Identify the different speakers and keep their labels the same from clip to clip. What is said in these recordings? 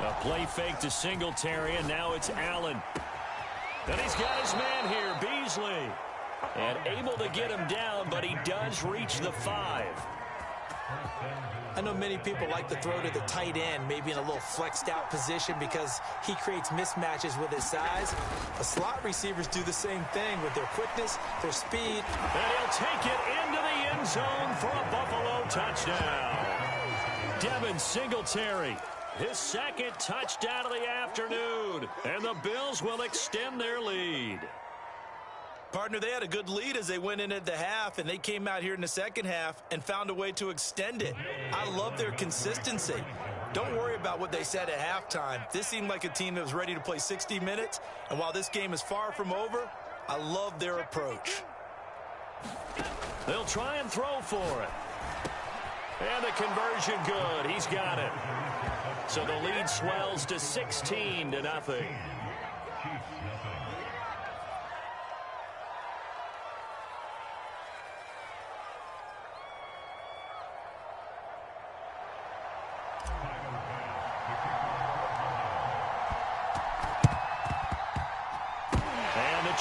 Speaker 1: A play fake to Singletary, and now it's Allen. And he's got his man here, Beasley. And able to get him down, but he does reach the 5.
Speaker 2: I know many people like to throw to the tight end, maybe in a little flexed out position because he creates mismatches with his size. But slot receivers do the same thing with their quickness, their speed.
Speaker 1: And he'll take it into the end zone for a Buffalo touchdown. Devin Singletary, his second touchdown of the afternoon. And the Bills will extend their lead.
Speaker 2: Partner, they had a good lead as they went in at the half, and they came out here in the second half and found a way to extend it. I love their consistency. Don't worry about what they said at halftime. This seemed like a team that was ready to play 60 minutes, and while this game is far from over, I love their approach.
Speaker 1: They'll try and throw for it. And the conversion good. He's got it. So the lead swells to 16-0.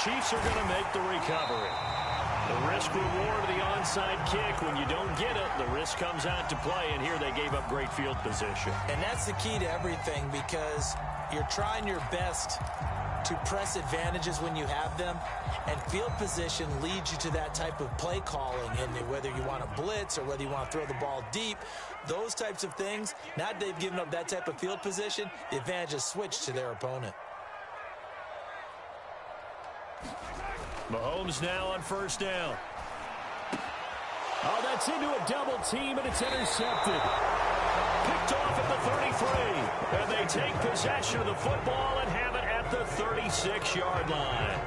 Speaker 1: Chiefs are going to make the recovery. The risk-reward of the onside kick, when you don't get it, the risk comes out to play, and here they gave up great field position.
Speaker 2: And that's the key to everything because you're trying your best to press advantages when you have them, and field position leads you to that type of play calling, and whether you want to blitz or whether you want to throw the ball deep, those types of things, now that they've given up that type of field position, the advantage is switched to their opponent.
Speaker 1: Mahomes now on first down. Oh, that's into a double team, and it's intercepted. Picked off at the 33. And they take possession of the football and have it at the 36-yard line.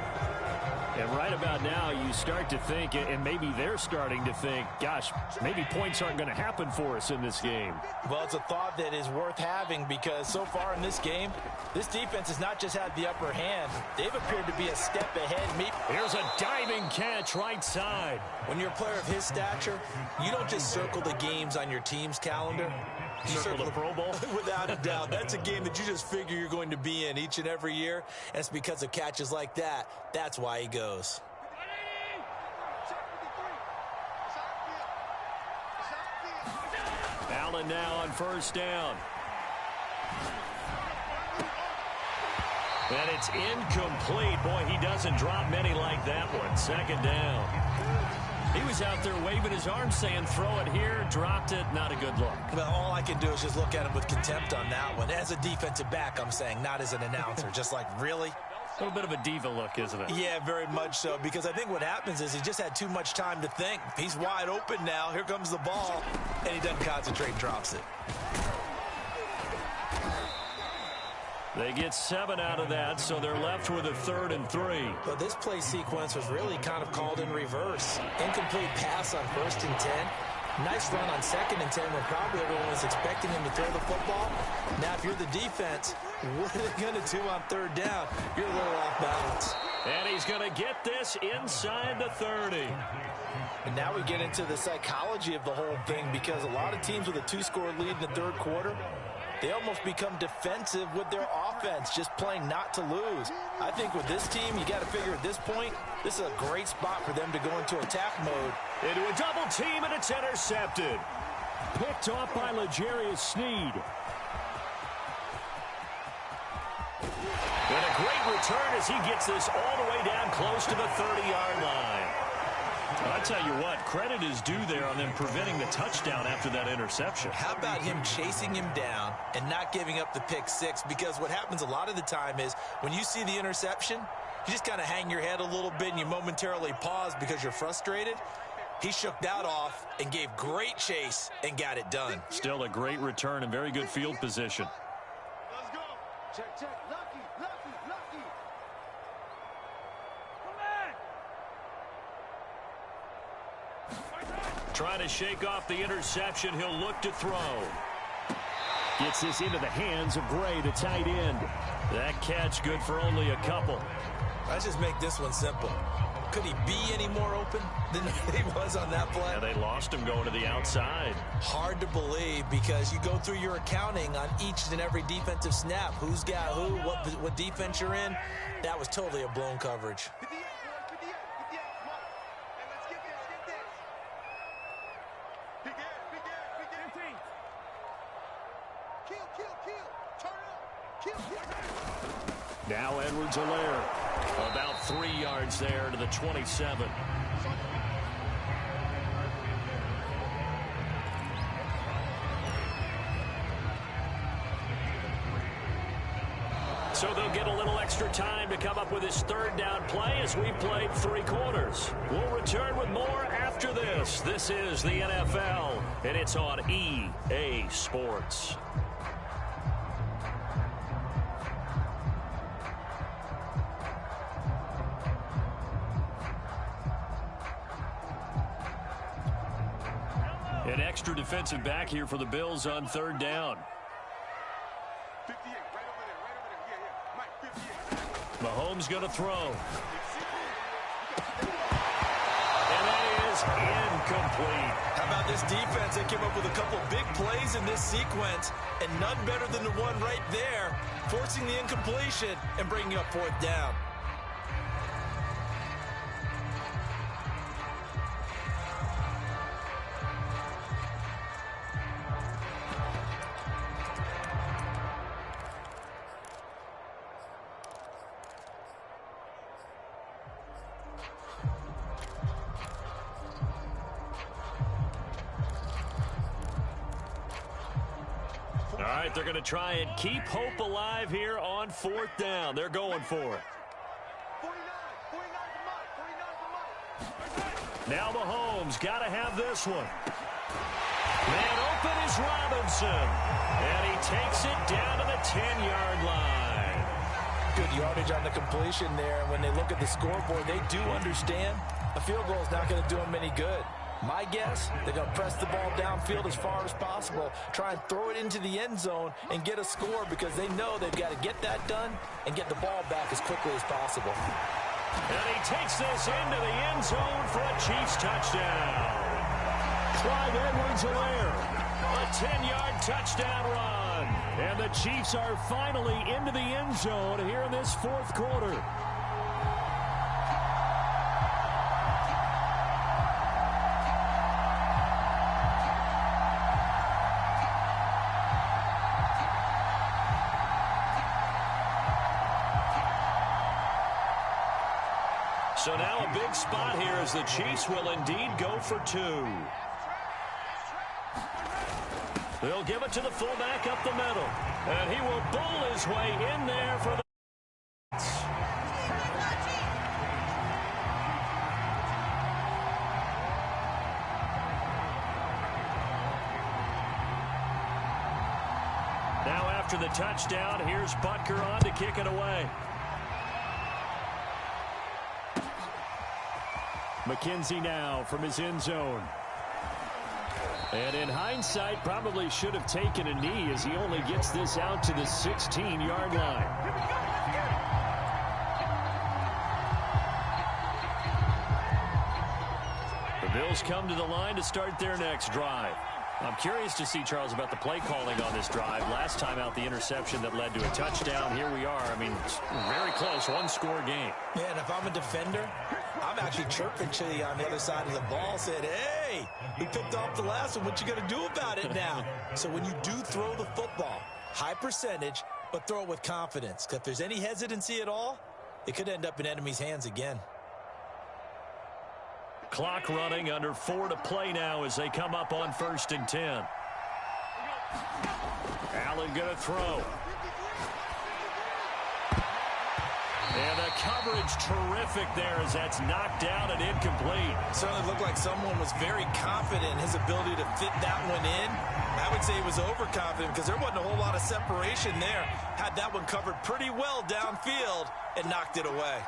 Speaker 1: And right about now, you start to think, and maybe they're starting to think, gosh, maybe points aren't going to happen for us in this game.
Speaker 2: Well, it's a thought that is worth having because so far in this game, this defense has not just had the upper hand. They've appeared to be a step ahead.
Speaker 1: Here's a diving catch right side.
Speaker 2: When you're a player of his stature, you don't just circle the games on your team's calendar.
Speaker 1: You circle the Pro Bowl?
Speaker 2: Without a doubt. That's a game that you just figure you're going to be in each and every year. And it's because of catches like that. That's why he goes.
Speaker 1: Allen now on first down. And it's incomplete. Boy, he doesn't drop many like that one. Second down. He was out there waving his arms saying, throw it here, dropped it, not a good look.
Speaker 2: Well, all I can do is just look at him with contempt on that one. As a defensive back, I'm saying, not as an announcer. Just like, really?
Speaker 1: A little bit of a diva look, isn't it?
Speaker 2: Yeah, very much so, because I think what happens is he just had too much time to think. He's wide open now. Here comes the ball, and he doesn't concentrate and drops it.
Speaker 1: They get 7 out of that, so they're left with a 3rd and 3.
Speaker 2: But this play sequence was really kind of called in reverse. Incomplete pass on 1st and 10. Nice run on 2nd and 10 when probably everyone was expecting him to throw the football. Now, if you're the defense, what are they going to do on 3rd down? You're a little off balance.
Speaker 1: And he's going to get this inside the 30.
Speaker 2: And now we get into the psychology of the whole thing because a lot of teams with a 2-score lead in the 3rd quarter, they almost become defensive with their offense, just playing not to lose. I think with this team, you got to figure at this point, this is a great spot for them to go into attack mode.
Speaker 1: Into a double team, and it's intercepted. Picked off by L'Jarius Sneed. And a great return as he gets this all the way down close to the 30-yard line. I'll tell you what, credit is due there on them preventing the touchdown after that interception.
Speaker 2: How about him chasing him down and not giving up the pick six? Because what happens a lot of the time is when you see the interception, you just kind of hang your head a little bit and you momentarily pause because you're frustrated. He shook that off and gave great chase and got it done.
Speaker 1: Still a great return and very good field position.
Speaker 3: Let's go. Check, check. Lucky, lucky, lucky.
Speaker 1: Trying to shake off the interception. He'll look to throw. Gets this into the hands of Gray, the tight end. That catch good for only a couple.
Speaker 2: Let's just make this one simple. Could he be any more open than he was on that play?
Speaker 1: Yeah, they lost him going to the outside.
Speaker 2: Hard to believe because you go through your accounting on each and every defensive snap. Who's got who, what defense you're in. That was totally a blown coverage.
Speaker 1: Now Edwards-Helaire, about 3 yards there to the 27. So they'll get a little extra time to come up with his third down play as we've played 3 quarters. We'll return with more after this. This is the NFL, and it's on EA Sports. An extra defensive back here for the Bills on third down.
Speaker 3: 58, right over there. Yeah. Mike, 58.
Speaker 1: Mahomes going to throw. And that is incomplete.
Speaker 2: How about this defense? They came up with a couple big plays in this sequence, and none better than the one right there, forcing the incompletion and bringing up fourth down.
Speaker 1: All right, they're going to try and keep hope alive here on fourth down. They're going for it.
Speaker 3: 49 for Mike.
Speaker 1: Now Mahomes got to have this one. Man open is Robinson. And he takes it down to the 10-yard line.
Speaker 2: Good yardage on the completion there. And when they look at the scoreboard, they do understand a field goal is not going to do them any good. My guess, they're going to press the ball downfield as far as possible, try and throw it into the end zone and get a score because they know they've got to get that done and get the ball back as quickly as possible.
Speaker 1: And he takes this into the end zone for a Chiefs touchdown. Clyde Edwards-Helaire, a 10-yard touchdown run. And the Chiefs are finally into the end zone here in this fourth quarter. So now a big spot here as the Chiefs will indeed go for 2. They'll give it to the fullback up the middle. And he will bowl his way in there for the... Now after the touchdown, here's Butker on to kick it away. McKenzie now from his end zone. And in hindsight, probably should have taken a knee as he only gets this out to the 16-yard line. The Bills come to the line to start their next drive. I'm curious to see, Charles, about the play calling on this drive. Last time out, the interception that led to a touchdown. Here we are. I mean, very close, one-score game.
Speaker 2: Yeah, and if I'm a defender, I'm actually chirping to you on the other side of the ball, said, hey, we picked off the last one. What you going to do about it now? So when you do throw the football, high percentage, but throw it with confidence. Because if there's any hesitancy at all, it could end up in enemy's hands again.
Speaker 1: Clock running, under 4 to play now as they come up on 1st and 10. Allen going to throw. And the coverage terrific there as that's knocked down and incomplete.
Speaker 2: Certainly looked like someone was very confident in his ability to fit that one in. I would say he was overconfident because there wasn't a whole lot of separation there. Had that one covered pretty well downfield and knocked it away.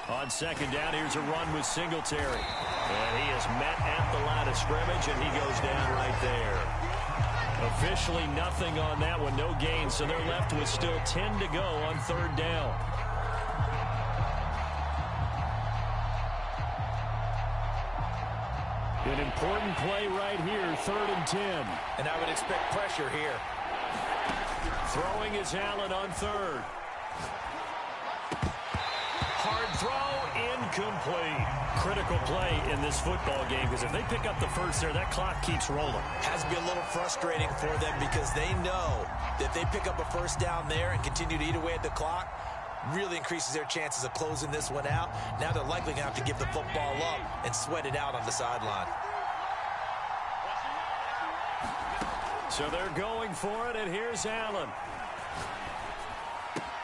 Speaker 1: On second down, here's a run with Singletary. And he is met at the line of scrimmage, and he goes down right there. Officially nothing on that one, no gain, so they're left with still 10 to go on third down. An important play right here, 3rd and 10.
Speaker 2: And I would expect pressure here.
Speaker 1: Throwing is Allen on 3rd. Hard throw, incomplete. Critical play in this football game because if they pick up the first there, that clock keeps rolling.
Speaker 2: Has to be a little frustrating for them because they know that if they pick up a first down there and continue to eat away at the clock, really increases their chances of closing this one out. Now they're likely going to have to give the football up and sweat it out on the sideline.
Speaker 1: So they're going for it, and here's Allen.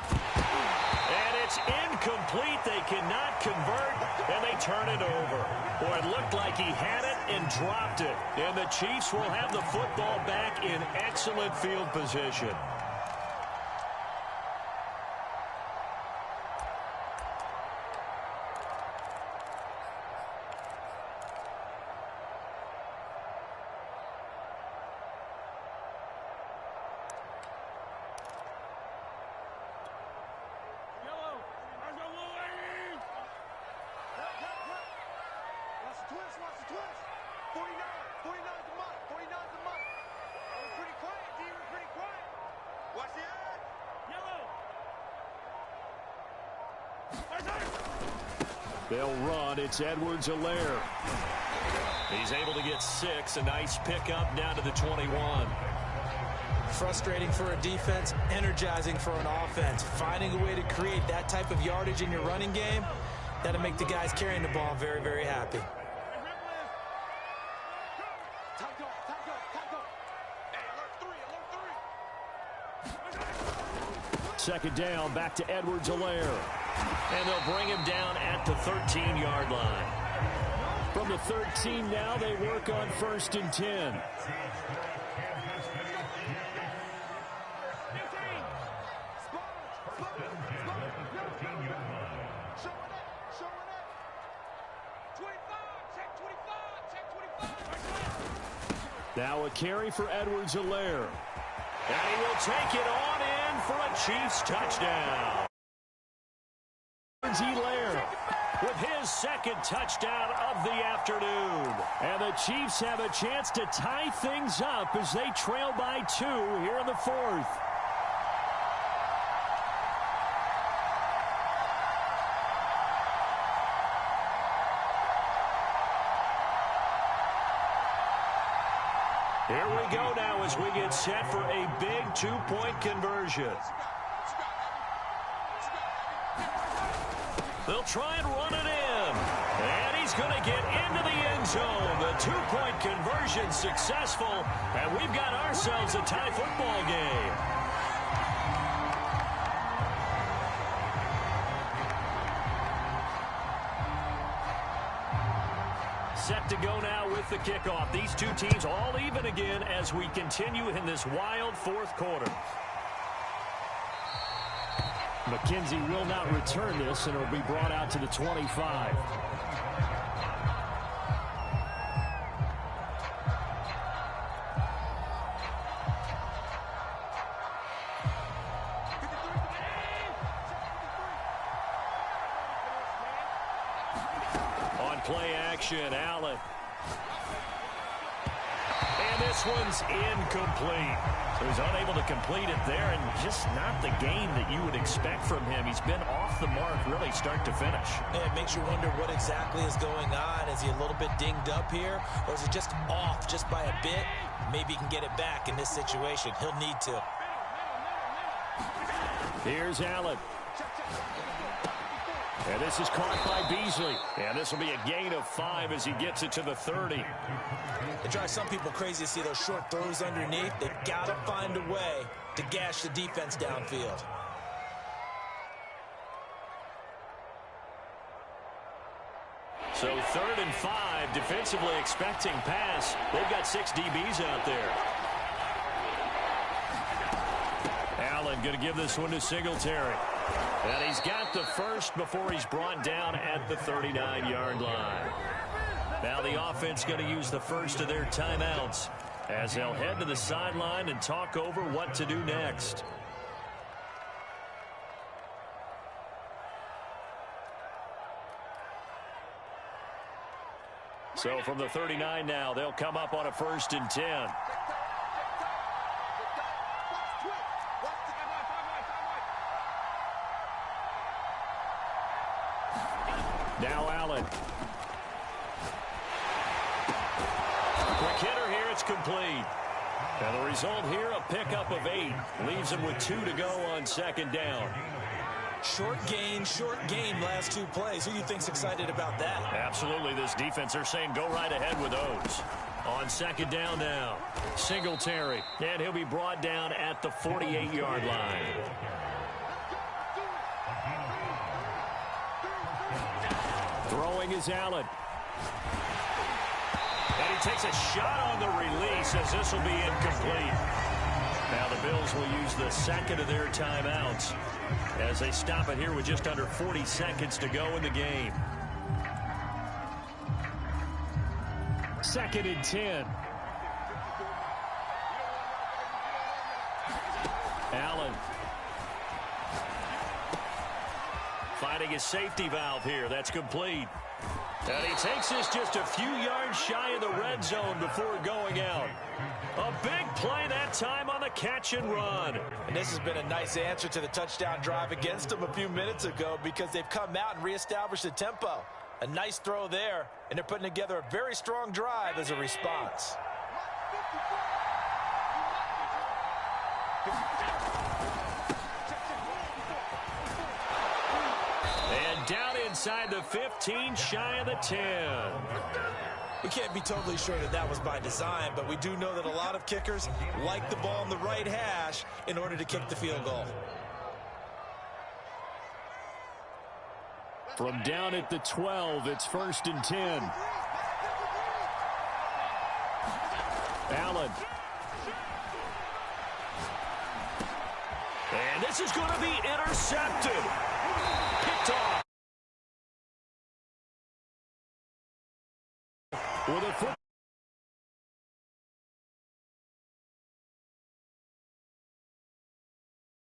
Speaker 1: And it's incomplete. They cannot convert, and they turn it over. Boy, it looked like he had it and dropped it. And the Chiefs will have the football back in excellent field position. They'll run. It's Edwards-Helaire. He's able to get 6. A nice pickup down to the 21.
Speaker 2: Frustrating for a defense, energizing for an offense. Finding a way to create that type of yardage in your running game, that'll make the guys carrying the ball very, very happy.
Speaker 1: Second down, back to Edwards-Helaire. And they'll bring him down at the 13-yard line. From the 13 now, they work on 1st and 10. Now a carry for Edwards-Helaire. And he will take it on in for a Chiefs touchdown. Edwards-Helaire with his 2nd touchdown of the afternoon. And the Chiefs have a chance to tie things up as they trail by 2 here in the 4th. Here we go now as we get set for a big 2-point conversion. They'll try and run it in. And he's going to get into the end zone. The 2-point conversion successful. And we've got ourselves a tie football game. Set to go now with the kickoff. These two teams all even again as we continue in this wild 4th quarter. McKenzie will not return this, and it will be brought out to the 25. On play action, Allen. And this one's incomplete. So he's unable to complete it there, and just not the game that you would expect from him. He's been off the mark really start to finish.
Speaker 2: Yeah, it makes you wonder what exactly is going on. Is he a little bit dinged up here, or is it just off just by a bit? Maybe he can get it back in this situation. He'll need to.
Speaker 1: Here's Allen. And this is caught by Beasley. And this will be a gain of 5 as he gets it to the 30.
Speaker 2: It drives some people crazy to see those short throws underneath. They've got to find a way to gash the defense downfield.
Speaker 1: So 3rd and 5, defensively expecting pass. They've got 6 DBs out there. Allen going to give this one to Singletary. And he's got the first before he's brought down at the 39-yard line. Now the offense going to use the first of their timeouts as they'll head to the sideline and talk over what to do next. So from the 39 now, they'll come up on a 1st and 10. Now Allen. Quick hitter here. It's complete. And the result here, a pickup of 8. Leaves them with 2 to go on 2nd down.
Speaker 2: Short gain last 2 plays. Who do you think's excited about that?
Speaker 1: Absolutely. This defense, they're saying go right ahead with those. On 2nd down now, Singletary. And he'll be brought down at the 48-yard line. Throwing is Allen. And he takes a shot on the release as this will be incomplete. Now the Bills will use the 2nd of their timeouts as they stop it here with just under 40 seconds to go in the game. 2nd and 10. Allen. Finding his safety valve here. That's complete. And he takes this just a few yards shy of the red zone before going out. A big play that time on the catch and run.
Speaker 2: And this has been a nice answer to the touchdown drive against them a few minutes ago because they've come out and reestablished the tempo. A nice throw there, and they're putting together a very strong drive as a response.
Speaker 1: And down inside the 15, shy of the 10.
Speaker 2: We can't be totally sure that that was by design, but we do know that a lot of kickers like the ball in the right hash in order to kick the field goal.
Speaker 1: From down at the 12, it's 1st and 10. Allen. And this is going to be intercepted. Picked off. With a foot.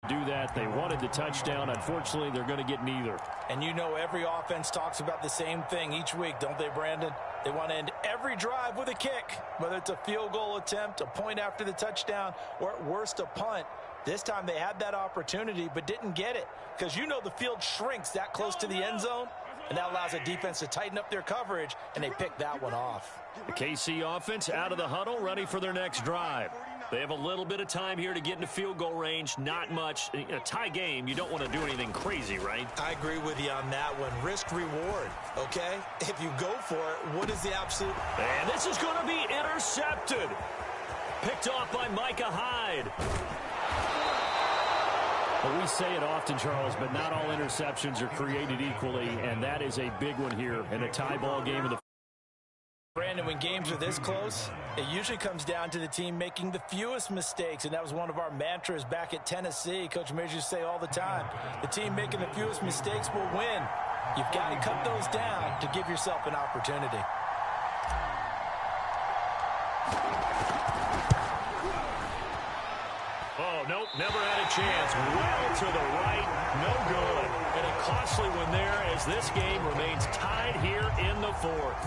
Speaker 1: Do that. They wanted the touchdown. Unfortunately, they're going to get neither.
Speaker 2: And you know every offense talks about the same thing each week, don't they, Brandon? They want to end every drive with a kick, whether it's a field goal attempt, a point after the touchdown, or at worst a punt. This time they had that opportunity but didn't get it because you know the field shrinks that close to the end zone, and that allows a defense to tighten up their coverage, and they picked that one off.
Speaker 1: The KC offense out of the huddle, ready for their next drive. They have a little bit of time here to get into field goal range, not much. In a tie game, you don't want to do anything crazy, right?
Speaker 2: I agree with you on that one. Risk-reward, okay? If you go for it, what is the absolute...
Speaker 1: And this is going to be intercepted. Picked off by Micah Hyde. Well, we say it often, Charles, but not all interceptions are created equally, and that is a big one here in a tie ball game of the...
Speaker 2: Brandon, when games are this close, it usually comes down to the team making the fewest mistakes, and that was one of our mantras back at Tennessee. Coach Mears used to say all the time, the team making the fewest mistakes will win. You've got to cut those down to give yourself an opportunity.
Speaker 1: Oh, nope, never had a chance. Well to the right, no good. And a costly one there as this game remains tied here in the 4th.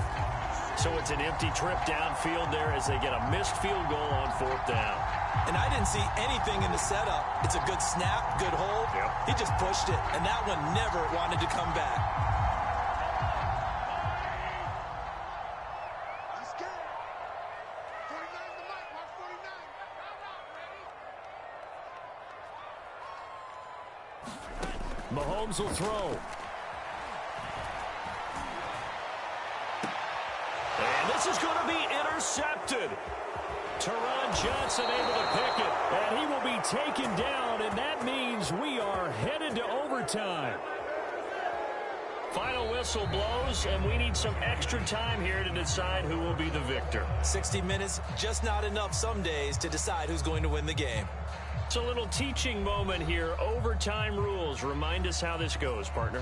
Speaker 1: So it's an empty trip downfield there as they get a missed field goal on 4th down.
Speaker 2: And I didn't see anything in the setup. It's a good snap, good hold.
Speaker 1: Yep.
Speaker 2: He just pushed it, and that one never wanted to come back.
Speaker 1: Mahomes will throw. And this is going to be intercepted. Teron Johnson able to pick it. And he will be taken down, and that means we are headed to overtime. Final whistle blows, and we need some extra time here to decide who will be the victor.
Speaker 2: 60 minutes, just not enough some days to decide who's going to win the game.
Speaker 1: It's a little teaching moment here. Overtime rules. Remind us how this goes, partner.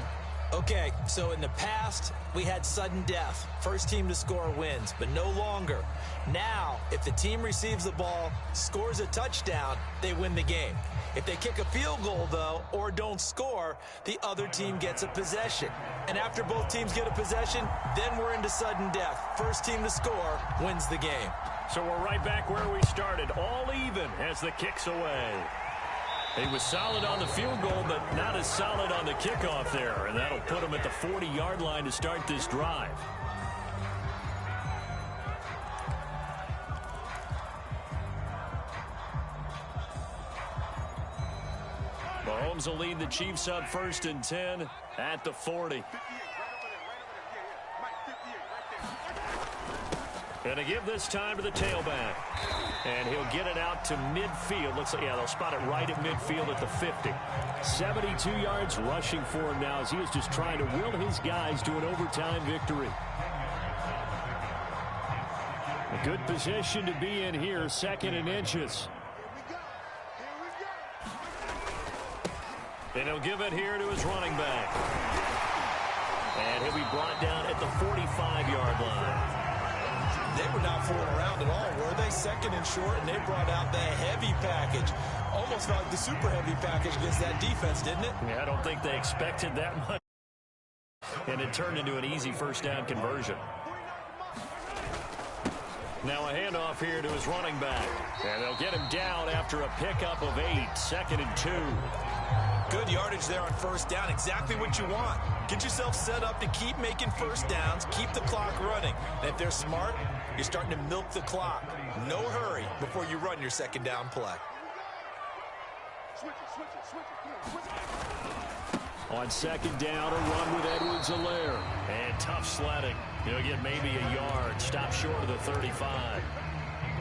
Speaker 2: Okay, so in the past, we had sudden death. First team to score wins, but no longer. Now, if the team receives the ball, scores a touchdown, they win the game. If they kick a field goal, though, or don't score, the other team gets a possession. And after both teams get a possession, then we're into sudden death. First team to score wins the game.
Speaker 1: So we're right back where we started, all even as the kick's away. He was solid on the field goal, but not as solid on the kickoff there. And that'll put him at the 40-yard line to start this drive. Mahomes will lead the Chiefs up 1st and 10 at the 40. Going to give this time to the tailback. And he'll get it out to midfield. Looks like, yeah, they'll spot it right at midfield at the 50. 72 yards rushing for him now as he is just trying to will his guys to an overtime victory. A good position to be in here, 2nd and inches. And he'll give it here to his running back. And he'll be brought down at the 45-yard line.
Speaker 2: They were not fooling around at all, were they? 2nd and short, and they brought out the heavy package. Almost felt like the super heavy package against that defense, didn't it?
Speaker 1: Yeah, I don't think they expected that much. And it turned into an easy first down conversion. Now a handoff here to his running back. And they'll get him down after a pickup of 8, 2nd and 2.
Speaker 2: Good yardage there on first down. Exactly what you want. Get yourself set up to keep making first downs, keep the clock running. And if they're smart, you're starting to milk the clock. No hurry before you run your 2nd down play.
Speaker 1: On 2nd down, a run with Edwards-Helaire. And tough sledding. He'll get maybe a yard. Stop short of the 35.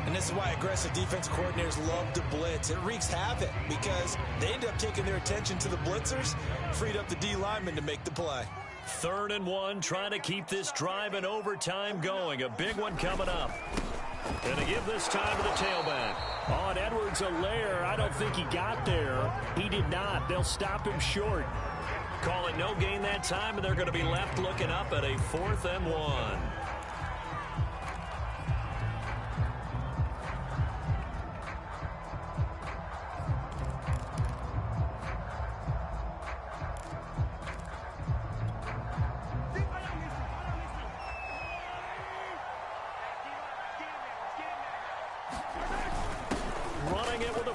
Speaker 2: And this is why aggressive defense coordinators love to blitz. It wreaks havoc because they end up taking their attention to the blitzers, freed up the D lineman to make the play.
Speaker 1: 3rd and 1, trying to keep this drive in overtime going. A big one coming up. And to give this time to the tailback. On Edwards-Helaire, I don't think he got there. He did not. They'll stop him short. Call it no gain that time, and they're going to be left looking up at a 4th and 1.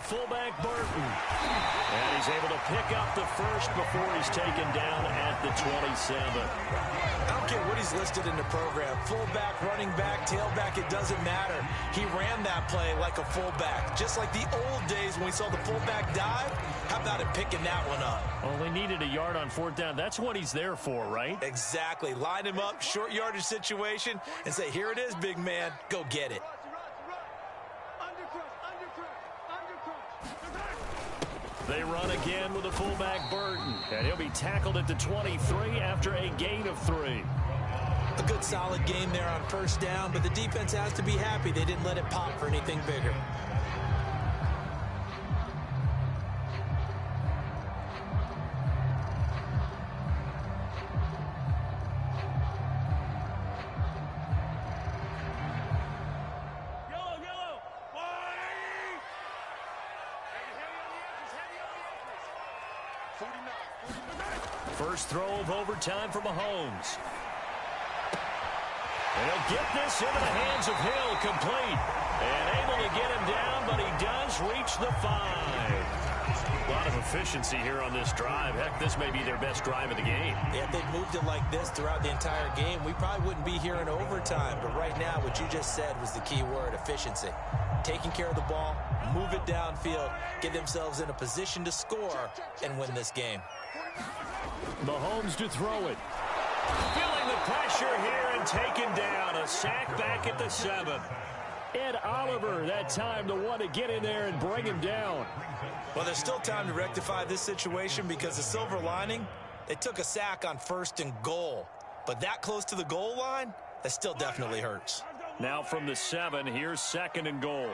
Speaker 1: Fullback Burton. And he's able to pick up the first before he's taken down at the 27.
Speaker 2: I don't care what he's listed in the program. Fullback, running back, tailback, it doesn't matter. He ran that play like a fullback. Just like the old days when we saw the fullback dive. How about him picking that one up?
Speaker 1: Well, they needed a yard on 4th down. That's what he's there for, right?
Speaker 2: Exactly. Line him up, short yardage situation, and say, here it is, big man. Go get it.
Speaker 1: They run again with a fullback Burton. And he'll be tackled at the 23 after a gain of 3.
Speaker 2: A good solid game there on first down, but the defense has to be happy they didn't let it pop for anything bigger.
Speaker 1: First throw of overtime for Mahomes. And he'll get this into the hands of Hill, complete. And able to get him down, but he does reach the 5. A lot of efficiency here on this drive. Heck, this may be their best drive of the game.
Speaker 2: Yeah, if they'd moved it like this throughout the entire game, we probably wouldn't be here in overtime. But right now, what you just said was the key word, efficiency. Taking care of the ball, move it downfield, get themselves in a position to score, and win this game.
Speaker 1: Mahomes to throw it. Feeling the pressure here and taken down. A sack back at the 7. Ed Oliver, that time, the one to get in there and bring him down.
Speaker 2: Well, there's still time to rectify this situation because the silver lining, they took a sack on 1st and goal. But that close to the goal line, that still definitely hurts.
Speaker 1: Now from the 7, here's 2nd and goal.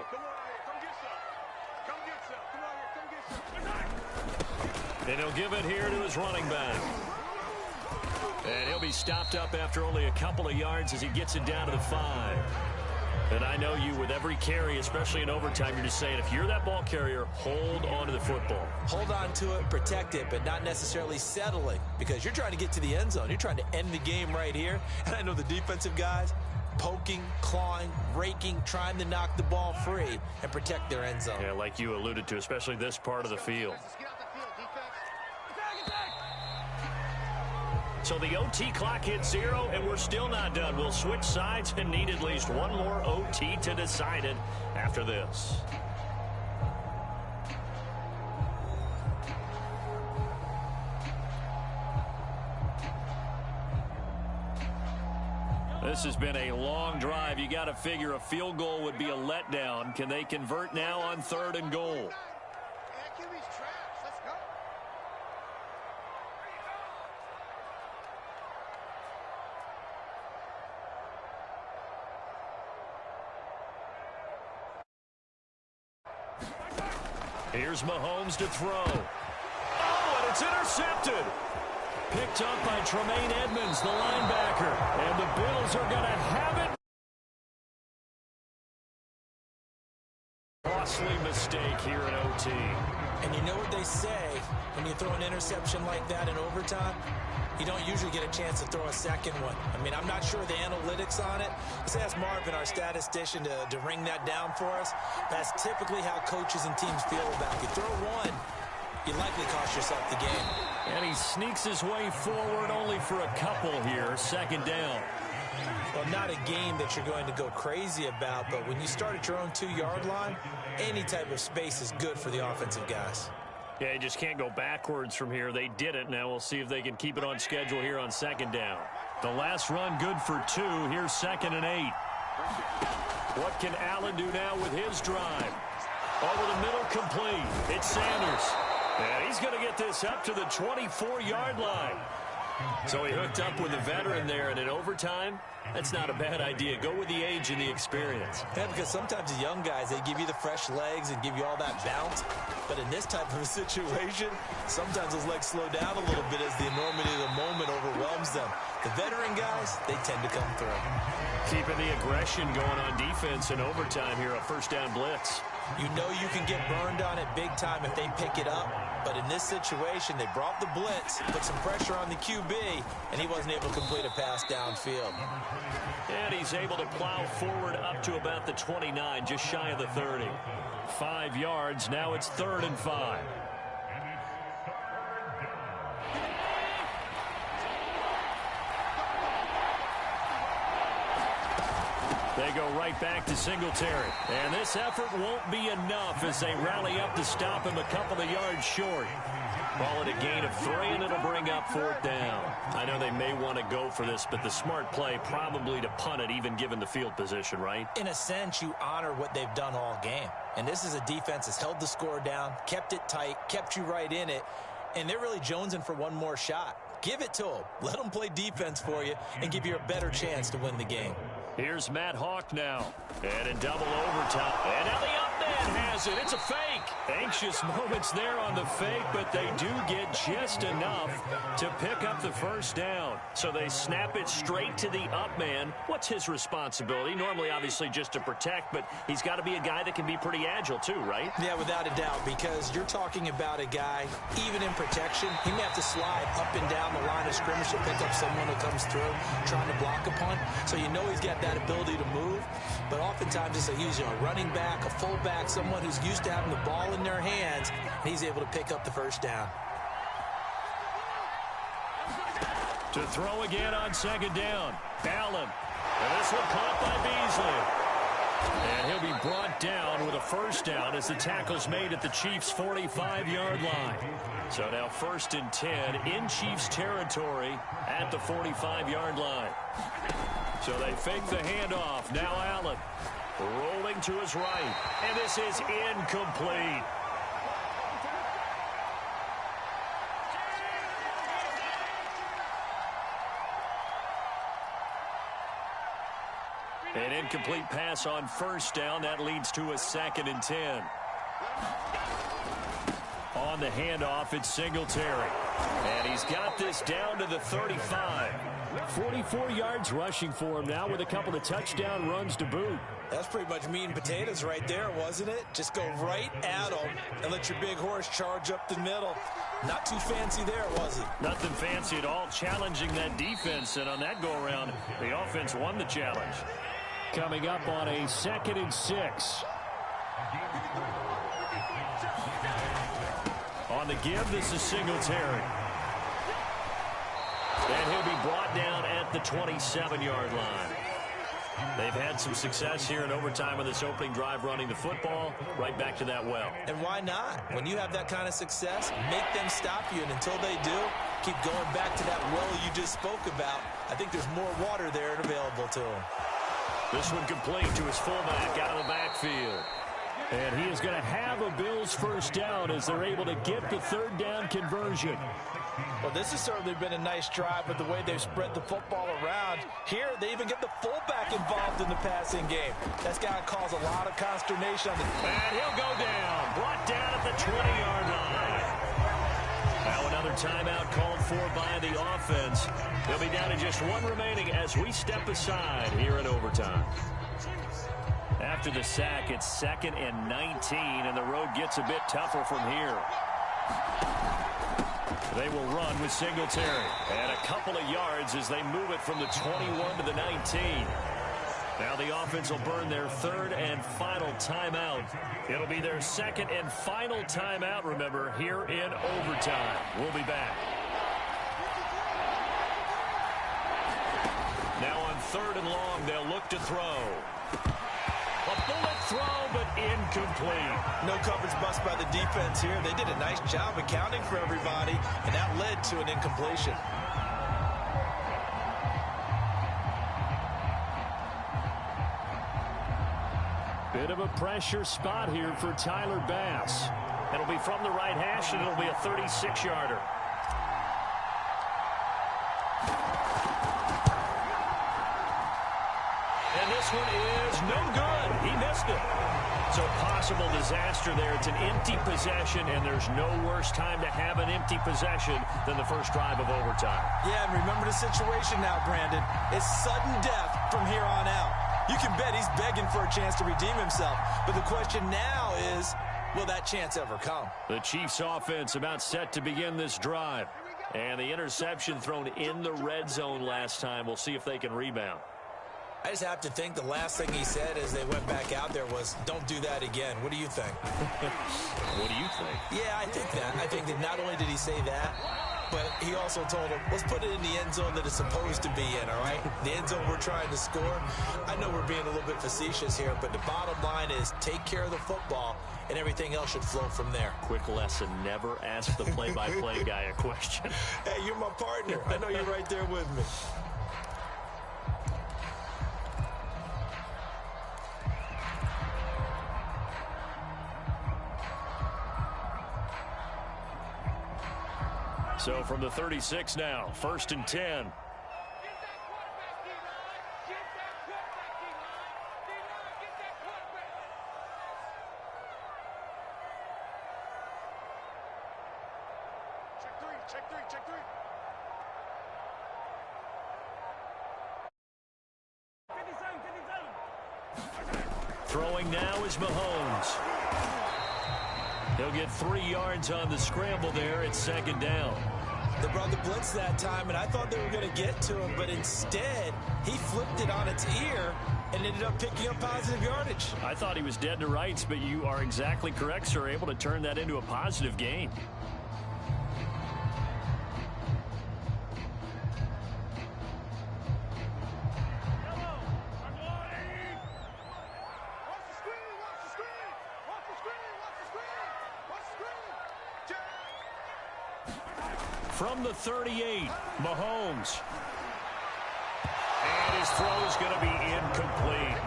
Speaker 1: And he'll give it here to his running back. And he'll be stopped up after only a couple of yards as he gets it down to the 5. And I know you, with every carry, especially in overtime, you're just saying, if you're that ball carrier, hold on to the football.
Speaker 2: Hold on to it, protect it, but not necessarily settling, because you're trying to get to the end zone. You're trying to end the game right here. And I know the defensive guys poking, clawing, raking, trying to knock the ball free and protect their end zone.
Speaker 1: Yeah, like you alluded to, especially this part of the field. So the OT clock hits 0, and we're still not done. We'll switch sides and need at least one more OT to decide it after this. This has been a long drive. You got to figure a field goal would be a letdown. Can they convert now on 3rd and goal? Here's Mahomes to throw. Oh, and it's intercepted. Picked up by Tremaine Edmonds, the linebacker. And the Bills are going to have it. Costly mistake here in OT.
Speaker 2: And you know what they say when you throw an interception like that in overtime? You don't usually get a chance to throw a second one. I mean, I'm not sure the analytics on it. Let's ask Marvin, our statistician, to ring that down for us. That's typically how coaches and teams feel about it. You throw one, you likely cost yourself the game.
Speaker 1: And he sneaks his way forward only for a couple here. 2nd down.
Speaker 2: Well, not a game that you're going to go crazy about, but when you start at your own 2-yard line, any type of space is good for the offensive guys.
Speaker 1: Yeah, you just can't go backwards from here. They did it. Now we'll see if they can keep it on schedule here on 2nd down. The last run good for 2. Here's 2nd and 8. What can Allen do now with his drive? Over the middle, complete. It's Sanders. And he's going to get this up to the 24-yard line. So he hooked up with a veteran there, and in overtime, that's not a bad idea. Go with the age and the experience.
Speaker 2: Yeah, because sometimes the young guys, they give you the fresh legs and give you all that bounce. But in this type of a situation, sometimes those legs slow down a little bit as the enormity of the moment overwhelms them. The veteran guys, they tend to come through.
Speaker 1: Keeping the aggression going on defense in overtime here, a 1st down blitz.
Speaker 2: You know you can get burned on it big time if they pick it up. But in this situation, they brought the blitz, put some pressure on the QB, and he wasn't able to complete a pass downfield.
Speaker 1: And he's able to plow forward up to about the 29, just shy of the 30. 5 yards. Now it's 3rd and 5. They go right back to Singletary. And this effort won't be enough as they rally up to stop him a couple of yards short. Call it a gain of 3, and it'll bring up 4th down. I know they may want to go for this, but the smart play probably to punt it, even given the field position, right?
Speaker 2: In a sense, you honor what they've done all game. And this is a defense that's held the score down, kept it tight, kept you right in it, and they're really jonesing for one more shot. Give it to them. Let them play defense for you and give you a better chance to win the game.
Speaker 1: Here's Matt Hawk now. And in double overtime. And now the up man has it. It's a fake. Anxious moments there on the fake, but they do get just enough to pick up the 1st down. So they snap it straight to the up man. What's his responsibility? Normally, obviously, just to protect, but he's got to be a guy that can be pretty agile too, right?
Speaker 2: Yeah, without a doubt, because you're talking about a guy, even in protection, he may have to slide up and down the line of scrimmage to pick up someone who comes through trying to block a punt. So you know he's got that ability to move, but oftentimes it's a running back, a fullback, someone who's used to having the ball in their hands, and he's able to pick up the 1st down.
Speaker 1: To throw again on 2nd down. Allen. And this one caught by Beasley. And he'll be brought down with a 1st down as the tackle's made at the Chiefs' 45-yard line. So now 1st and 10 in Chiefs territory at the 45-yard line. So they fake the handoff. Now Allen rolling to his right. And this is incomplete. An incomplete pass on 1st down. That leads to a 2nd and 10. On the handoff, it's Singletary. And he's got this down to the 35. 44 yards rushing for him now with a couple of touchdown runs to boot.
Speaker 2: That's pretty much meat and potatoes right there, wasn't it? Just go right at them and let your big horse charge up the middle. Not too fancy there, was it?
Speaker 1: Nothing fancy at all, challenging that defense. And on that go-around, the offense won the challenge. Coming up on a 2nd and 6. On the give, this is Singletary. And he'll be brought down at the 27-yard line. They've had some success here in overtime on this opening drive running the football. Right back to that well.
Speaker 2: And why not? When you have that kind of success, make them stop you. And until they do, keep going back to that well you just spoke about. I think there's more water there available to him.
Speaker 1: This one complete to his fullback out of the backfield. And he is going to have a Bills first down as they're able to get the 3rd down conversion.
Speaker 2: Well, this has certainly been a nice drive with the way they've spread the football around. Here, they even get the fullback involved in the passing game. That's got to cause a lot of consternation on the...
Speaker 1: And he'll go down. Brought down at the 20-yard line. Now another timeout called for by the offense. They'll be down to just one remaining as we step aside here in overtime. After the sack, it's 2nd and 19, and the road gets a bit tougher from here. They will run with Singletary. And a couple of yards as they move it from the 21 to the 19. Now the offense will burn their 3rd and final timeout. It'll be their 2nd and final timeout, remember, here in overtime. We'll be back. Now on 3rd and long, they'll look to throw. A bullet throw, but incomplete.
Speaker 2: No coverage bust by the defense here. They did a nice job accounting for everybody, and that led to an incompletion.
Speaker 1: Bit of a pressure spot here for Tyler Bass. It'll be from the right hash, and it'll be a 36-yarder. And this one is no good. He missed it. So possible disaster there. It's an empty possession, and there's no worse time to have an empty possession than the first drive of overtime.
Speaker 2: Yeah, and remember the situation now, Brandon. It's sudden death from here on out. You can bet he's begging for a chance to redeem himself. But the question now is, will that chance ever come?
Speaker 1: The Chiefs offense about set to begin this drive. And the interception thrown in the red zone last time. We'll see if they can rebound.
Speaker 2: I just have to think the last thing he said as they went back out there was, don't do that again. What do you think?
Speaker 1: What do you think?
Speaker 2: Yeah, I think that. I think that not only did he say that, but he also told him, let's put it in the end zone that it's supposed to be in, all right? The end zone we're trying to score. I know we're being a little bit facetious here, but the bottom line is take care of the football, and everything else should flow from there.
Speaker 1: Quick lesson, never ask the play-by-play guy a question.
Speaker 2: Hey, you're my partner. I know you're right there with me.
Speaker 1: So from the 36 now, 1st and 10.
Speaker 3: Check three.
Speaker 1: Throwing now is Mahomes. He'll get 3 yards on the scramble there. It's 2nd down.
Speaker 2: They brought the blitz that time, and I thought they were going to get to him, but instead, he flipped it on its ear and ended up picking up positive yardage.
Speaker 1: I thought he was dead to rights, but you are exactly correct, sir. Able to turn that into a positive gain. From the 38, Mahomes. And his throw is going to be incomplete.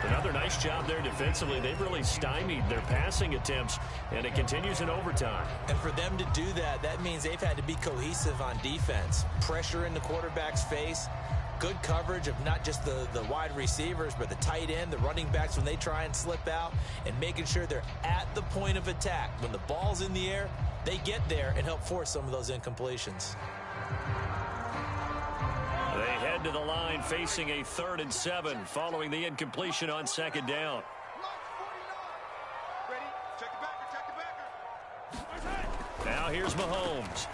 Speaker 1: Another nice job there defensively. They've really stymied their passing attempts, and it continues in overtime.
Speaker 2: And for them to do that, that means they've had to be cohesive on defense. Pressure in the quarterback's face, good coverage of not just the wide receivers, but the tight end, the running backs when they try and slip out, and making sure they're at the point of attack. When the ball's in the air, they get there and help force some of those incompletions.
Speaker 1: They head to the line facing a 3rd and 7 following the incompletion on 2nd down.
Speaker 3: Ready? Check the backer.
Speaker 1: Now here's Mahomes.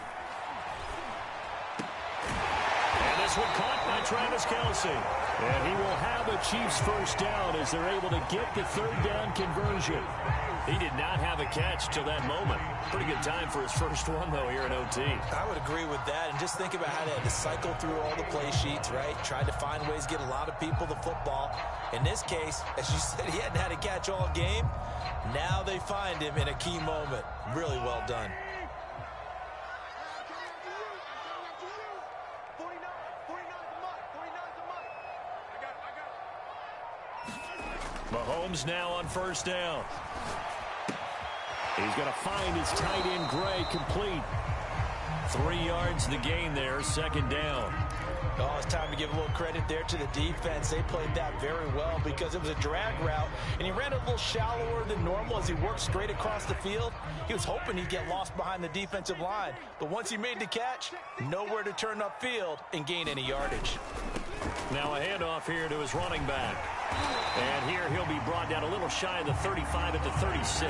Speaker 1: And this one caught by Travis Kelce. And he will have a Chiefs first down as they're able to get the 3rd down conversion. He did not have a catch till that moment. Pretty good time for his first one, though, here in OT.
Speaker 2: I would agree with that. And just think about how they had to cycle through all the play sheets, right? Tried to find ways to get a lot of people the football. In this case, as you said, he hadn't had a catch all game. Now they find him in a key moment. Really well done.
Speaker 1: Mahomes now on first down. He's going to find his tight end, Gray, complete. 3 yards the gain there, 2nd down.
Speaker 2: Oh, it's time to give a little credit there to the defense. They played that very well because it was a drag route, and he ran a little shallower than normal as he worked straight across the field. He was hoping he'd get lost behind the defensive line, but once he made the catch, nowhere to turn upfield and gain any yardage.
Speaker 1: Now a handoff here to his running back. And here he'll be brought down a little shy of the 35 at the 36.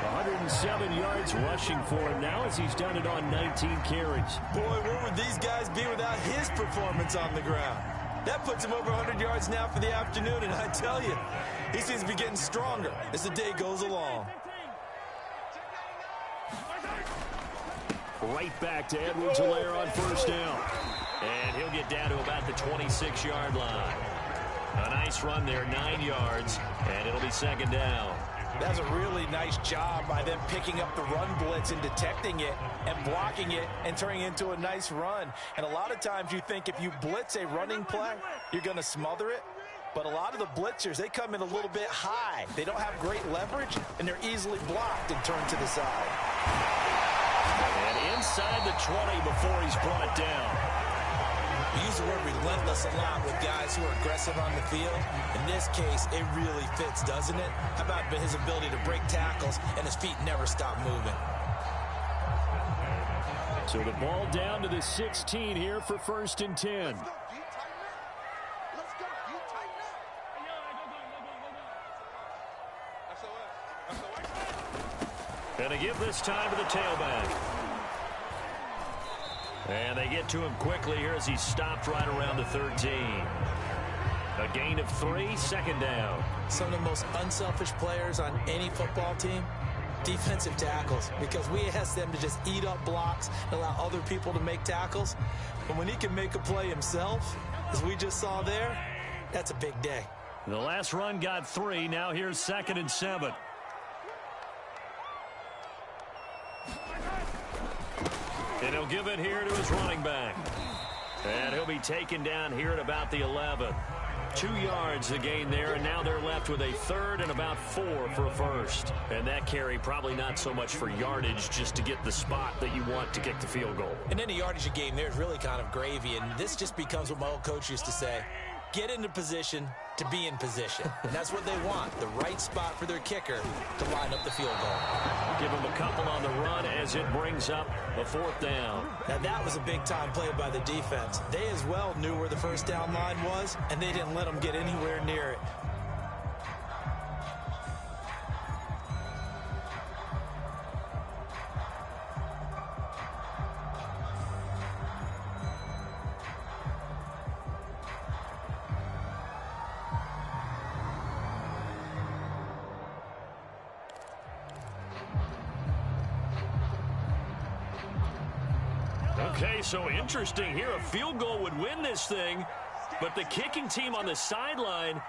Speaker 1: 107 yards rushing for him now as he's done it on 19 carries.
Speaker 2: Boy, where would these guys be without his performance on the ground? That puts him over 100 yards now for the afternoon, and I tell you, he seems to be getting stronger as the day goes along.
Speaker 1: Right back to Edwards-Helaire on first down. And he'll get down to about the 26-yard line. A nice run there, 9 yards, and it'll be 2nd down.
Speaker 2: That's a really nice job by them picking up the run blitz and detecting it and blocking it and turning it into a nice run. And a lot of times you think if you blitz a running play, you're going to smother it. But a lot of the blitzers, they come in a little bit high. They don't have great leverage, and they're easily blocked and turned to the side.
Speaker 1: And inside the 20 before he's brought down.
Speaker 2: We use the word relentless a lot with guys who are aggressive on the field. In this case, it really fits, doesn't it? How about his ability to break tackles and his feet never stop moving?
Speaker 1: So the ball down to the 16 here for 1st and 10. And they give this time to the tailback. And they get to him quickly here as he stopped right around the 13. A gain of 3, 2nd down.
Speaker 2: Some of the most unselfish players on any football team, defensive tackles, because we ask them to just eat up blocks and allow other people to make tackles. But when he can make a play himself, as we just saw there, that's a big day.
Speaker 1: The last run got 3. Now here's 2nd and 7. And he'll give it here to his running back. And he'll be taken down here at about the 11. 2 yards the gain there, and now they're left with a 3rd and about 4 for a first. And that carry probably not so much for yardage, just to get the spot that you want to kick the field goal.
Speaker 2: And any yardage game there is really kind of gravy, and this just becomes what my old coach used to say. Get into position to be in position. And that's what they want, the right spot for their kicker to line up the field goal.
Speaker 1: Give them a couple on the run as it brings up a 4th down.
Speaker 2: Now that was a big-time play by the defense. They as well knew where the first down line was, and they didn't let them get anywhere near it.
Speaker 1: Okay, so interesting here. A field goal would win this thing, but the kicking team on the sideline,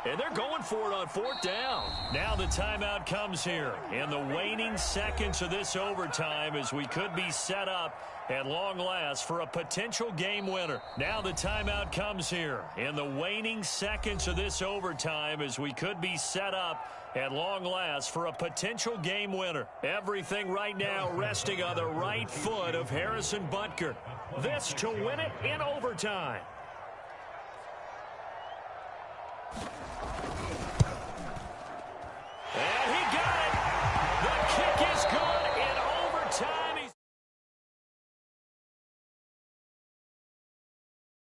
Speaker 1: and they're going for it on 4th down. Now the timeout comes here in the waning seconds of this overtime as we could be set up at long last for a potential game winner. Now the timeout comes here in the waning seconds of this overtime as we could be set up at long last for a potential game winner. Everything right now resting on the right foot of Harrison Butker. This to win it in overtime.